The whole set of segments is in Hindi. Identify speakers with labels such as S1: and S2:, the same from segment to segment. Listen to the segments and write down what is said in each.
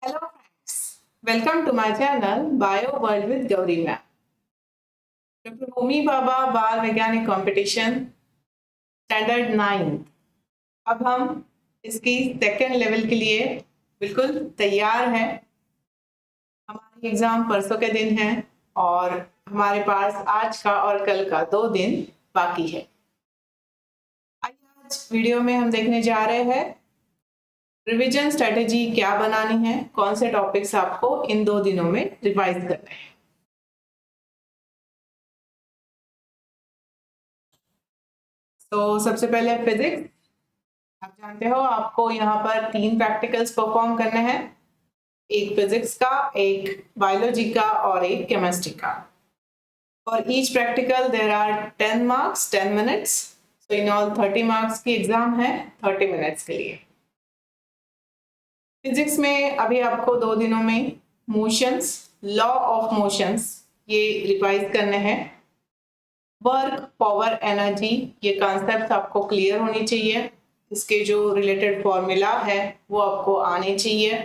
S1: Hello friends, welcome to my channel Bio World with Gauri Ma'am. Doctor Homi Bhabha बाल वैज्ञानिक कंपटीशन स्टैंडर्ड 9। अब हम इसकी सेकेंड लेवल के लिए बिल्कुल तैयार हैं। हमारी एग्जाम परसों के दिन है और हमारे पास आज का और कल का 2 दिन बाकी है। आज वीडियो में हम देखने जा रहे हैं रिवीजन स्ट्रेटेजी क्या बनानी है, कौन से टॉपिक्स आपको इन 2 दिनों में रिवाइज करने हैं। तो सबसे पहले फिजिक्स। आप जानते हो आपको यहाँ पर 3 प्रैक्टिकल्स परफॉर्म करने हैं, एक फिजिक्स का, एक बायोलॉजी का और एक केमिस्ट्री का। और each practical there are 10 marks 10 minutes, so in all 30 marks की एग्जाम है 30 मिनट्स के लिए। फिजिक्स में अभी आपको 2 दिनों में मोशंस, लॉ ऑफ मोशंस ये रिवाइज करने हैं। वर्क, पावर, एनर्जी ये कॉन्सेप्ट आपको क्लियर होनी चाहिए। इसके जो रिलेटेड फॉर्मूला है वो आपको आने चाहिए।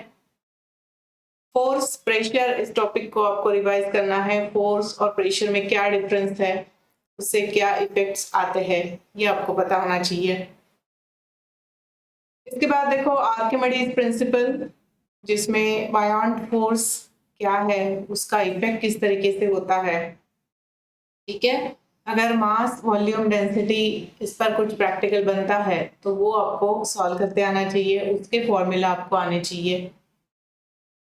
S1: फोर्स, प्रेशर, इस टॉपिक को आपको रिवाइज करना है। फोर्स और प्रेशर में क्या डिफरेंस है, उससे क्या इफेक्ट्स आते हैं, ये आपको पता होना चाहिए। इसके बाद देखो आर्किमिडीज प्रिंसिपल, जिसमें बायोंट फोर्स क्या है, उसका इफेक्ट किस तरीके से होता है। ठीक है, अगर मास, वॉल्यूम, डेंसिटी इस पर कुछ प्रैक्टिकल बनता है तो वो आपको सॉल्व करते आना चाहिए, उसके फॉर्मूला आपको आने चाहिए।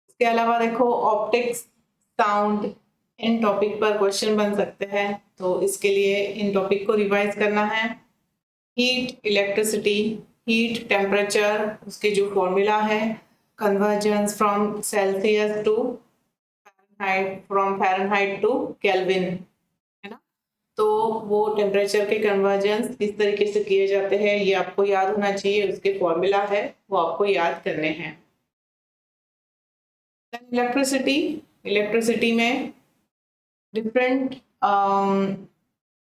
S1: इसके अलावा देखो ऑप्टिक्स, साउंड, इन टॉपिक पर क्वेश्चन बन सकते हैं, तो इसके लिए इन टॉपिक को रिवाइज करना है। हीट, इलेक्ट्रिसिटी, हीट, टेम्परेचर, उसके जो फॉर्मूला है, convergence from Celsius to Fahrenheit, from Fahrenheit to Kelvin, है ना। तो वो टेम्परेचर के कन्वर्जेंस किस तरीके से किए जाते हैं ये आपको याद होना चाहिए, उसके फॉर्मूला है वो आपको याद करने हैं। इलेक्ट्रिसिटी, इलेक्ट्रिसिटी में डिफरेंट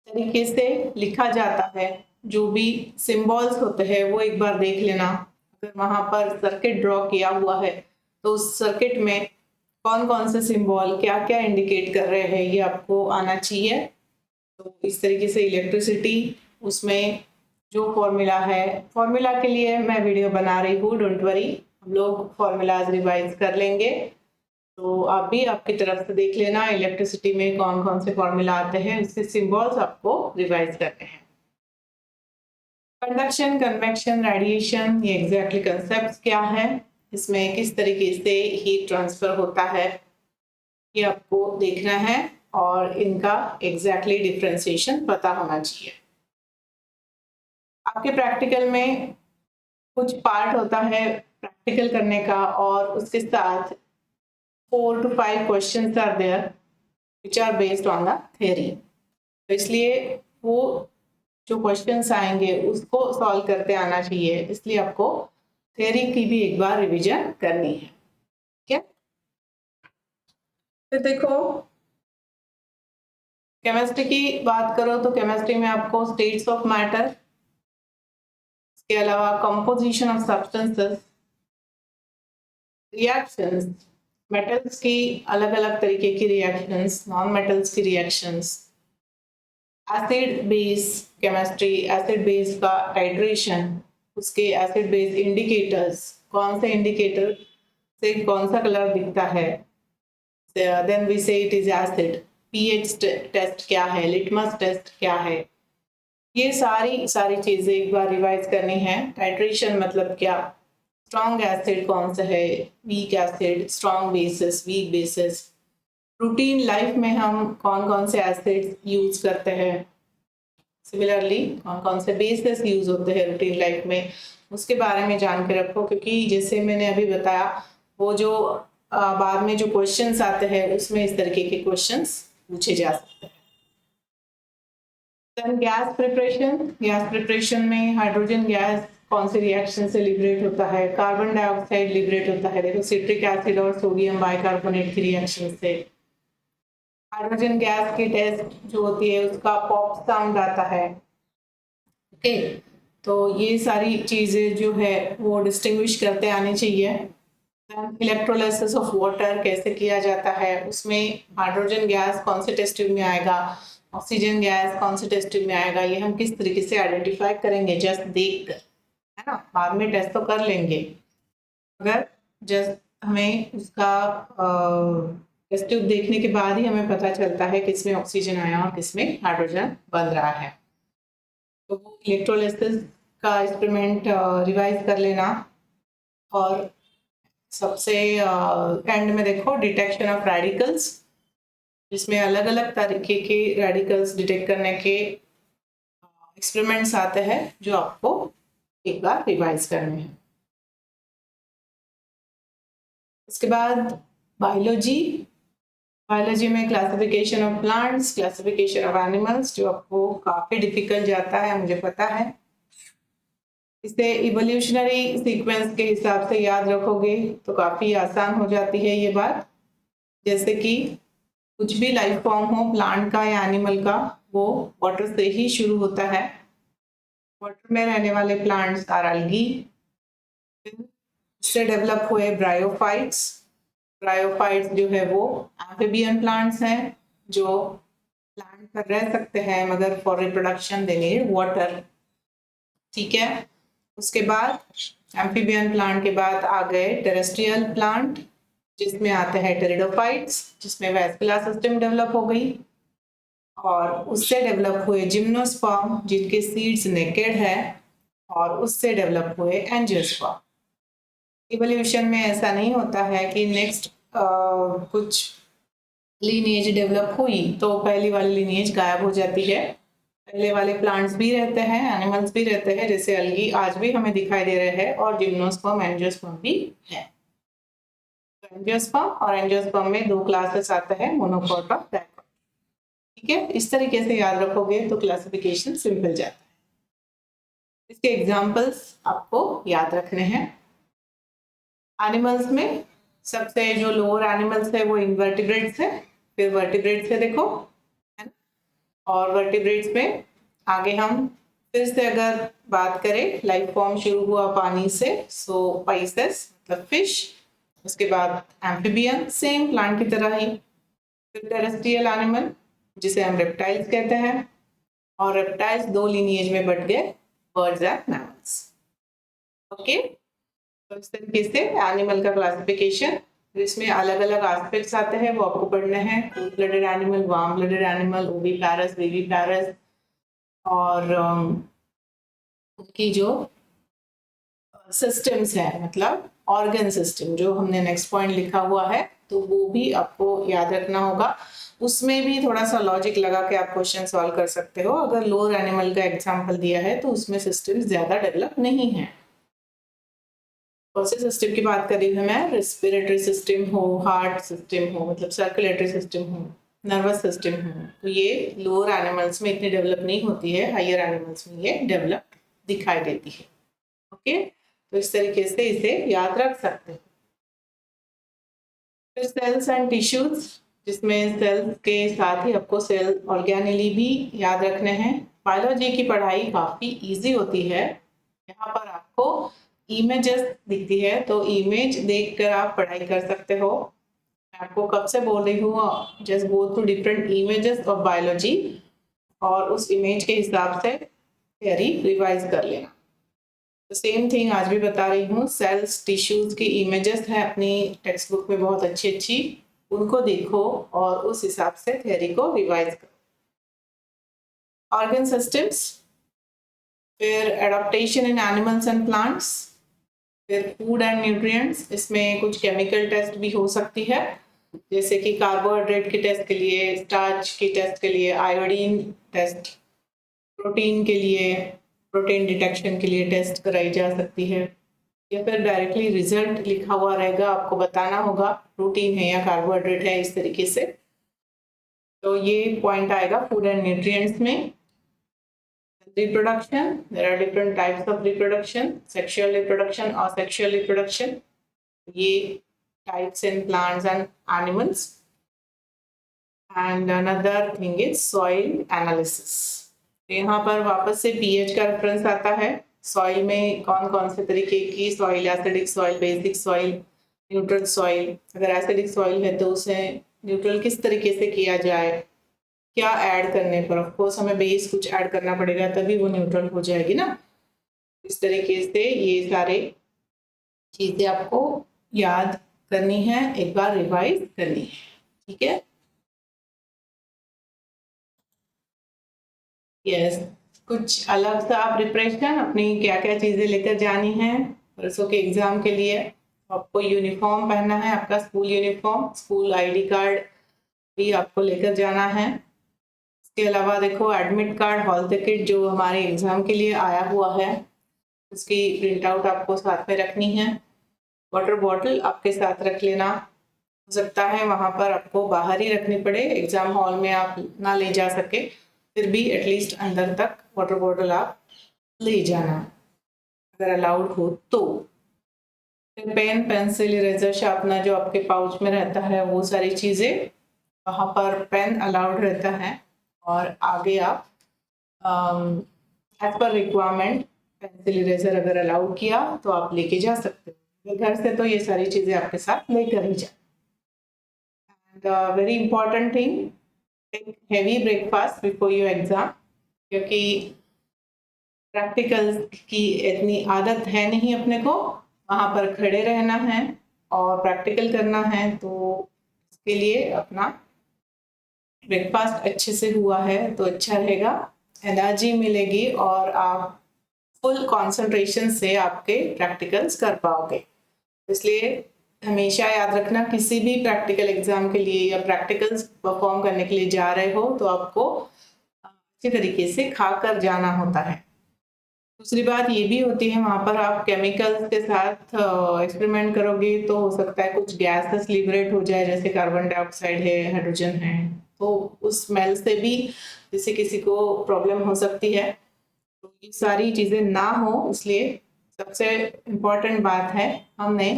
S1: तरीके से लिखा जाता है, जो भी सिंबल्स होते हैं वो एक बार देख लेना। अगर वहां पर सर्किट ड्रॉ किया हुआ है तो उस सर्किट में कौन कौन से सिंबल क्या क्या इंडिकेट कर रहे हैं ये आपको आना चाहिए। तो इस तरीके से इलेक्ट्रिसिटी, उसमें जो फॉर्मूला है, फॉर्मूला के लिए मैं वीडियो बना रही हूँ, डोंट वरी, हम लोग फॉर्मूलाज रिवाइज कर लेंगे। तो आप भी आपकी तरफ से देख लेना इलेक्ट्रिसिटी में कौन कौन से फॉर्मूला आते हैं, उसके सिंबल्स आपको रिवाइज करने हैं। कंडक्शन, कन्वेक्शन, रेडिएशन, ये एग्जैक्टली कंसेप्ट क्या है, इसमें किस तरीके से हीट ट्रांसफर होता है, ये आपको देखना है और इनका एग्जैक्टली डिफरेंशिएशन पता होना चाहिए। आपके प्रैक्टिकल में कुछ पार्ट होता है प्रैक्टिकल करने का, और उसके साथ 4 to 5 questions are there which are based on the theory. तो इसलिए वो जो क्वेश्चंस आएंगे उसको सॉल्व करते आना चाहिए, इसलिए आपको थ्योरी की भी एक बार रिवीजन करनी है। ठीक है, तो देखो केमिस्ट्री की बात करो तो केमिस्ट्री में आपको स्टेट्स ऑफ मैटर, इसके अलावा composition of substances, reactions, metals की अलग अलग तरीके की रिएक्शंस, नॉन मेटल्स की reactions, acid base chemistry, acid base का टाइट्रेशन, उसके एसिड बेस इंडिकेटर्स, कौन से इंडिकेटर से कौन सा कलर दिखता है, then we say it is acid, pH test क्या है, लिटमस टेस्ट क्या है, ये सारी चीजें एक बार रिवाइज करनी है। टाइट्रेशन मतलब क्या, स्ट्रॉन्ग एसिड कौन सा है, weak acid, strong bases, weak bases, routine life में हम कौन कौन से एसिड यूज करते हैं, सिमिलरली कौन कौन से बेसिस यूज होते हैं रूटीन लाइफ में, उसके बारे में जान के रखो, क्योंकि जैसे मैंने अभी बताया वो जो बाद में जो क्वेश्चंस आते हैं उसमें इस तरीके के क्वेश्चंस पूछे जा सकते हैं। गैस प्रिपरेशन, गैस प्रिपरेशन में हाइड्रोजन गैस कौन से रिएक्शन से लिबरेट होता है, कार्बन डाइऑक्साइड लिबरेट होता है, देखो सिट्रिक एसिड और सोडियम बाइकार्बोनेट की रिएक्शन से। हाइड्रोजन गैस की टेस्ट जो होती है उसका पॉप साउंड आता है। ओके, तो ये सारी चीजें जो है वो डिस्टिंग्विश करते आनी चाहिए। इलेक्ट्रोलाइसिस ऑफ वाटर कैसे किया जाता है, उसमें हाइड्रोजन गैस कौन से टेस्ट ट्यूब में आएगा, ऑक्सीजन गैस कौन से टेस्ट ट्यूब में आएगा, ये हम किस तरीके से आइडेंटिफाई करेंगे जस्ट देख कर, है ना। बाद में टेस्ट तो कर लेंगे, अगर जस्ट हमें उसका टेस्ट ट्यूब देखने के बाद ही हमें पता चलता है किसमें ऑक्सीजन आया और किसमें हाइड्रोजन बन रहा है। तो वो इलेक्ट्रोलाइसिस का एक्सपेरिमेंट रिवाइज कर लेना। और सबसे एंड में देखो डिटेक्शन ऑफ रेडिकल्स, जिसमें अलग अलग तरीके के रेडिकल्स डिटेक्ट करने के एक्सपेरिमेंट्स आते हैं जो आपको एक बार रिवाइज करने हैं। इसके बाद बायोलॉजी में classification of plants, classification of animals, जो आपको काफी डिफिकल्ट जाता है मुझे पता है। इसे इवोल्यूशनरी सीक्वेंस के हिसाब से याद रखोगे तो काफी आसान हो जाती है ये बात। जैसे कि कुछ भी लाइफ फॉर्म हो, प्लांट का या एनिमल का, वो वाटर से ही शुरू होता है। वाटर में रहने वाले प्लांट्स आर अलगी, उससे डेवलप हुए ब्रायोफाइट्स। ब्रायोफाइट्स जो है वो एम्फीबियन प्लांट्स हैं जो प्लांट पर रह सकते हैं मगर for reproduction they need water, ठीक है। उसके बाद एम्फीबियन प्लांट के बाद आ गए टेरेस्ट्रियल प्लांट, जिसमें आते हैं टेरिडोफाइट्स, जिसमें वैस्कुलर सिस्टम डेवलप हो गई, और उससे डेवलप हुए जिम्नोस्पर्म जिनके सीड्स नेकेड है, और उससे डेवलप हुए एंजियोस्पर्म। इवोल्यूशन में ऐसा नहीं होता है कि नेक्स्ट कुछ लीनिएज डेवलप हुई तो पहली वाली लीनिएज गायब हो जाती है। पहले वाले प्लांट्स भी रहते हैं, एनिमल्स भी रहते हैं, जैसे अलगी आज भी हमें दिखाई दे रहे हैं, और जिम्नोस्पर्म एंजियोस्पर्म भी है। एंजियोस्पर्म और एंजियोस्पर्म में दो क्लासेस आते हैं, मोनोकॉट और डाइकॉट, ठीक है। इस तरीके से याद रखोगे तो क्लासिफिकेशन सिंपल जाता है। इसके एग्जांपल्स आपको याद रखने हैं। एनिमल्स में सबसे जो लोअर एनिमल्स है वो इनवर्टिब्रेट्स है, फिर वर्टिब्रेट्स है देखो, है ना। और वर्टिब्रेट्स में आगे हम फिर से अगर बात करें, लाइफ फॉर्म शुरू हुआ पानी से, सो पाइसेस मतलब फिश, उसके बाद एम्फीबियन सेम प्लांट की तरह ही, फिर टेरेस्ट्रियल एनिमल जिसे हम रेप्टाइल्स कहते हैं, और रेप्टाइल्स दो लीनिएज में बट गए, बर्ड्स एंड मैमल्स, ओके। तो इस तरीके से एनिमल का क्लासिफिकेशन, इसमें अलग अलग एस्पेक्ट्स आते हैं वो आपको पढ़ने हैं। Cold blooded animal, warm blooded animal, oviparous, viviparous, और उनकी जो सिस्टम्स है, मतलब ऑर्गन सिस्टम जो हमने नेक्स्ट पॉइंट लिखा हुआ है, तो वो भी आपको याद रखना होगा। उसमें भी थोड़ा सा लॉजिक लगा के आप क्वेश्चन सॉल्व कर सकते हो। अगर लोअर एनिमल का एग्जांपल दिया है तो उसमें सिस्टम ज्यादा डेवलप नहीं है। कौन से सिस्टम की बात कर रही हूँ मैं, रेस्पिरेटरी सिस्टम हो, हार्ट सिस्टम हो, मतलब सर्कुलेटरी सिस्टम हो, नर्वस सिस्टम हो, तो ये लोअर एनिमल्स में इतनी डेवलप नहीं होती है, हायर एनिमल्स में ये डेवलप दिखाई देती है, ओके। तो इस तरीके से इसे याद रख सकते हैं। फिर सेल्स एंड टिश्यूज, जिसमें सेल्स के साथ ही आपको सेल ऑर्गेनेली भी याद रखने हैं। बायोलॉजी की पढ़ाई काफी इजी होती है। यहाँ पर आपको इमेजेस दिखती है तो इमेज देखकर आप पढ़ाई कर सकते हो। मैं आपको कब से बोल रही हूँ, just go through different images of biology और उस इमेज के हिसाब से थ्योरी रिवाइज कर लेना। तो सेम थिंग आज भी बता रही हूँ, सेल्स टिश्यूज की इमेजेस है अपनी टेक्स्ट बुक में बहुत अच्छी अच्छी, उनको देखो और उस हिसाब से थ्योरी को रिवाइज करो। ऑर्गन सिस्टम्स, फिर adaptation in animals and plants, फिर फूड एंड न्यूट्रिएंट्स, इसमें कुछ केमिकल टेस्ट भी हो सकती है, जैसे कि कार्बोहाइड्रेट के टेस्ट के लिए, स्टार्च के टेस्ट के लिए आयोडीन टेस्ट, प्रोटीन के लिए प्रोटीन डिटेक्शन के लिए टेस्ट कराई जा सकती है, या फिर डायरेक्टली रिजल्ट लिखा हुआ रहेगा, आपको बताना होगा प्रोटीन है या कार्बोहाइड्रेट है, इस तरीके से। तो ये पॉइंट आएगा फूड एंड न्यूट्रिएंट्स में। Reproduction, there are different types of reproduction, sexual reproduction or sexual reproduction, ये types in plants and animals. And another thing is soil analysis. यहाँ पर वापस से pH का रेफरेंस आता है। सॉइल में कौन कौन से तरीके की soil, acidic soil, basic soil, neutral soil, अगर एसिडिक सॉइल है तो उसे न्यूट्रल किस तरीके से किया जाए, क्या ऐड करने पर, ऑफकोर्स हमें बेस कुछ ऐड करना पड़ेगा तभी वो न्यूट्रल हो जाएगी ना। इस तरीके से ये सारे चीजें आपको याद करनी है, एक बार रिवाइज करनी है, ठीक है। यस, कुछ अलग सा प्रिपरेशन अपनी क्या क्या चीजें लेकर जानी है परसों के एग्जाम के लिए। आपको यूनिफॉर्म पहनना है, आपका school uniform, school ID card भी आपको लेकर जाना है। इसके अलावा देखो एडमिट कार्ड, हॉल टिकट जो हमारे एग्जाम के लिए आया हुआ है उसकी प्रिंट आउट आपको साथ में रखनी है। वाटर बॉटल आपके साथ रख लेना, हो सकता है वहां पर आपको बाहर ही रखनी पड़े, एग्जाम हॉल में आप ना ले जा सके, फिर भी एटलीस्ट अंदर तक वाटर बॉटल आप ले जाना अगर अलाउड हो तो। फिर पेन, पेंसिल, इरेजर, शार्पनर जो आपके पाउच में रहता है वो सारी चीज़ें, वहाँ पर पेन अलाउड रहता है। और आगे आप as per requirement pencil, eraser अगर अलाउड किया तो आप लेके जा सकते हो घर से, तो ये सारी चीज़ें आपके साथ लेकर ही जाए। And very important thing, take heavy breakfast before your exam, क्योंकि प्रैक्टिकल की इतनी आदत है नहीं अपने को, वहाँ पर खड़े रहना है और प्रैक्टिकल करना है, तो इसके लिए अपना ब्रेकफास्ट अच्छे से हुआ है तो अच्छा रहेगा, एनर्जी मिलेगी और आप फुल कंसंट्रेशन से आपके प्रैक्टिकल्स कर पाओगे। इसलिए हमेशा याद रखना, किसी भी प्रैक्टिकल एग्जाम के लिए या प्रैक्टिकल्स परफॉर्म करने के लिए जा रहे हो तो आपको अच्छे तरीके से खा कर जाना होता है। दूसरी बात ये भी होती है, वहाँ पर आप केमिकल्स के साथ एक्सपेरिमेंट करोगे तो हो सकता है कुछ गैसेस लिबरेट हो जाए, जैसे कार्बन डाइऑक्साइड है, हाइड्रोजन है, तो उस स्मेल से भी जैसे किसी को प्रॉब्लम हो सकती है। तो ये सारी चीज़ें ना हो, इसलिए सबसे इम्पोर्टेंट बात है हमने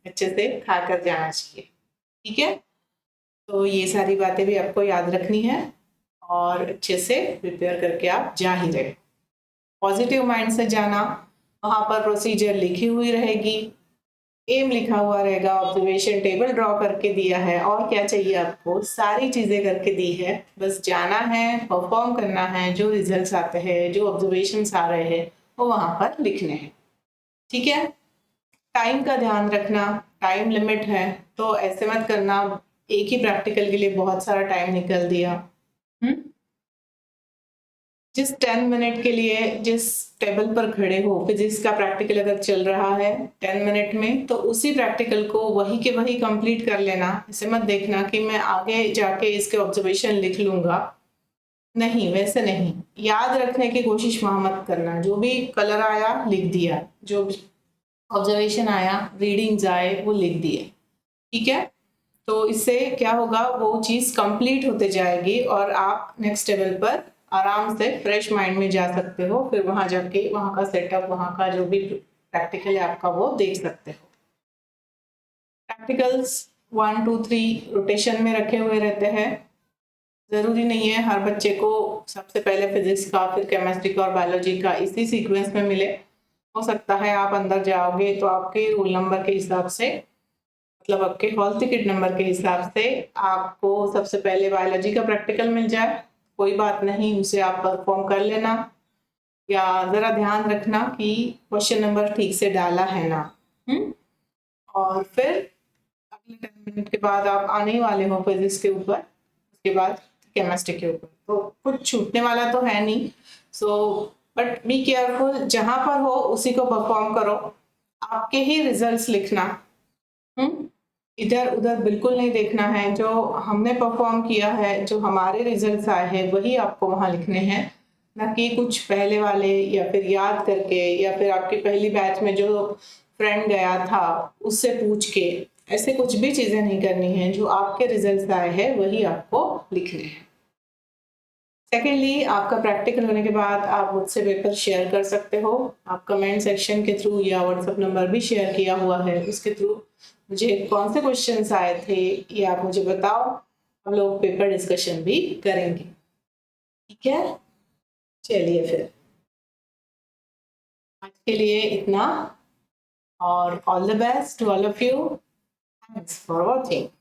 S1: अच्छे से खा कर जाना चाहिए, ठीक है। तो ये सारी बातें भी आपको याद रखनी है और अच्छे से प्रिपेयर करके आप जा ही रहे। पॉजिटिव माइंड से जाना, वहाँ पर प्रोसीजर लिखी हुई रहेगी, एम लिखा हुआ रहेगा, ऑब्जर्वेशन टेबल ड्रॉ करके दिया है, और क्या चाहिए आपको, सारी चीज़ें करके दी है, बस जाना है, परफॉर्म करना है, जो रिजल्ट्स आते हैं, जो ऑब्जर्वेशंस आ रहे हैं वो वहाँ पर लिखने हैं, ठीक है। टाइम का ध्यान रखना, टाइम लिमिट है, तो ऐसे मत करना एक ही प्रैक्टिकल के लिए बहुत सारा टाइम निकल दिया। जिस 10 मिनट के लिए जिस टेबल पर खड़े हो, फिजिक्स का प्रैक्टिकल अगर चल रहा है 10 मिनट में, तो उसी प्रैक्टिकल को वही के वही कंप्लीट कर लेना। इसे मत देखना कि मैं आगे जाके इसके ऑब्जर्वेशन लिख लूंगा, नहीं, वैसे नहीं। याद रखने की कोशिश वहां मत करना, जो भी कलर आया लिख दिया, जो ऑब्जर्वेशन आया, रीडिंग्स आए वो लिख दिए, ठीक है। तो इससे क्या होगा, वो चीज़ कंप्लीट होते जाएगी और आप नेक्स्ट टेबल पर आराम से फ्रेश माइंड में जा सकते हो, फिर वहां जाके वहां का सेटअप, वहां का जो भी प्रैक्टिकल है आपका वो देख सकते हो। प्रैक्टिकल्स 1 2 3 रोटेशन में रखे हुए रहते हैं, ज़रूरी नहीं है हर बच्चे को सबसे पहले फिजिक्स का, फिर केमिस्ट्री का और बायोलॉजी का इसी सीक्वेंस में मिले। हो सकता है आप अंदर जाओगे तो आपके रोल नंबर के हिसाब से, मतलब आपके हॉल टिकट नंबर के हिसाब से आपको सबसे पहले बायोलॉजी का प्रैक्टिकल मिल जाए, कोई बात नहीं, उसे आप परफॉर्म कर लेना, या ज़रा ध्यान रखना कि क्वेश्चन नंबर ठीक से डाला है ना। और फिर अगले 10 मिनट के बाद आप आने ही वाले हो फिजिक्स के ऊपर, उसके बाद केमिस्ट्री के ऊपर, तो कुछ छूटने वाला तो है नहीं। सो बट बी केयरफुल, जहां पर हो उसी को परफॉर्म करो, आपके ही रिजल्ट्स लिखना, इधर उधर बिल्कुल नहीं देखना है, जो हमने परफॉर्म किया है, जो हमारे रिजल्ट्स आए हैं वही आपको वहां लिखने हैं, ना कि कुछ पहले वाले, या फिर याद करके, या फिर आपकी पहली बैच में जो फ्रेंड गया था उससे पूछ के, ऐसे कुछ भी चीजें नहीं करनी है, जो आपके रिजल्ट्स आए हैं वही आपको लिखने हैं। सेकेंडली, आपका प्रैक्टिकल होने के बाद आप मुझसे पेपर शेयर कर सकते हो, आप कमेंट सेक्शन के थ्रू या व्हाट्सएप नंबर भी शेयर किया हुआ है, उसके थ्रू मुझे कौन से क्वेश्चंस आए थे ये आप मुझे बताओ, हम लोग पेपर डिस्कशन भी करेंगे, ठीक है। चलिए फिर आज के लिए इतना, और all the best to all of you. Thanks for watching.